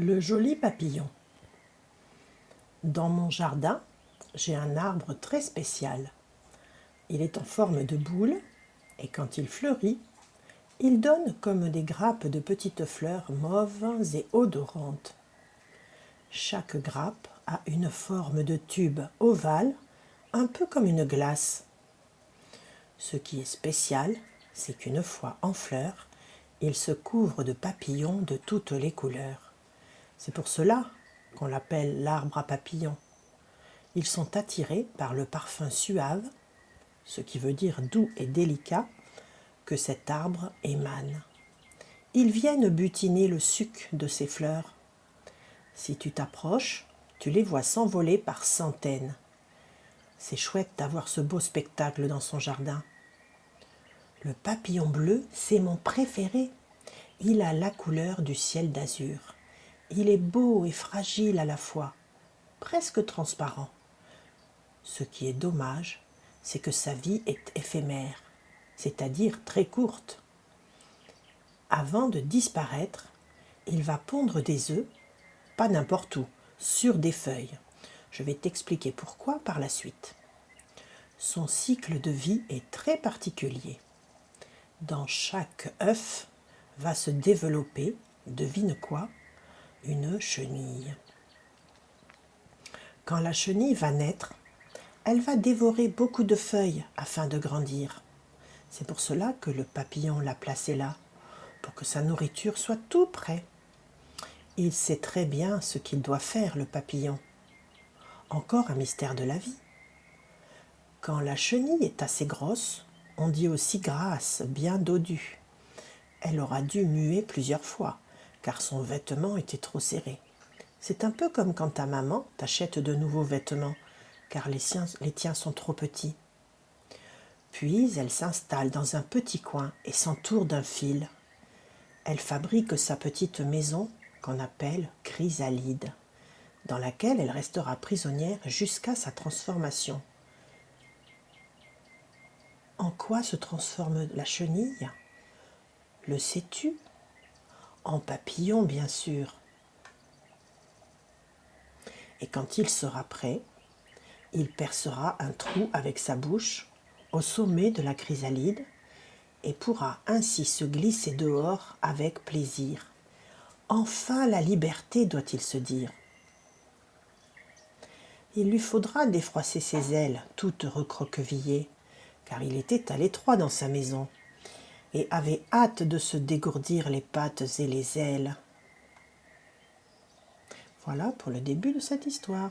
Le joli papillon. Dans mon jardin, j'ai un arbre très spécial. Il est en forme de boule et quand il fleurit, il donne comme des grappes de petites fleurs mauves et odorantes. Chaque grappe a une forme de tube ovale, un peu comme une glace. Ce qui est spécial, c'est qu'une fois en fleurs, il se couvre de papillons de toutes les couleurs. C'est pour cela qu'on l'appelle l'arbre à papillons. Ils sont attirés par le parfum suave, ce qui veut dire doux et délicat, que cet arbre émane. Ils viennent butiner le suc de ces fleurs. Si tu t'approches, tu les vois s'envoler par centaines. C'est chouette d'avoir ce beau spectacle dans son jardin. Le papillon bleu, c'est mon préféré. Il a la couleur du ciel d'azur. Il est beau et fragile à la fois, presque transparent. Ce qui est dommage, c'est que sa vie est éphémère, c'est-à-dire très courte. Avant de disparaître, il va pondre des œufs, pas n'importe où, sur des feuilles. Je vais t'expliquer pourquoi par la suite. Son cycle de vie est très particulier. Dans chaque œuf va se développer, devine quoi, une chenille. Quand la chenille va naître, elle va dévorer beaucoup de feuilles afin de grandir. C'est pour cela que le papillon l'a placée là, pour que sa nourriture soit tout près. Il sait très bien ce qu'il doit faire, le papillon. Encore un mystère de la vie. Quand la chenille est assez grosse, on dit aussi grasse, bien dodue. Elle aura dû muer plusieurs fois, car son vêtement était trop serré. C'est un peu comme quand ta maman t'achète de nouveaux vêtements, car les tiens sont trop petits. Puis elle s'installe dans un petit coin et s'entoure d'un fil. Elle fabrique sa petite maison qu'on appelle chrysalide, dans laquelle elle restera prisonnière jusqu'à sa transformation. En quoi se transforme la chenille? Le sais-tu? En papillon, bien sûr. Et quand il sera prêt, il percera un trou avec sa bouche au sommet de la chrysalide et pourra ainsi se glisser dehors avec plaisir. Enfin la liberté, doit-il se dire. Il lui faudra défroisser ses ailes, toutes recroquevillées, car il était à l'étroit dans sa maison, et avait hâte de se dégourdir les pattes et les ailes. Voilà pour le début de cette histoire.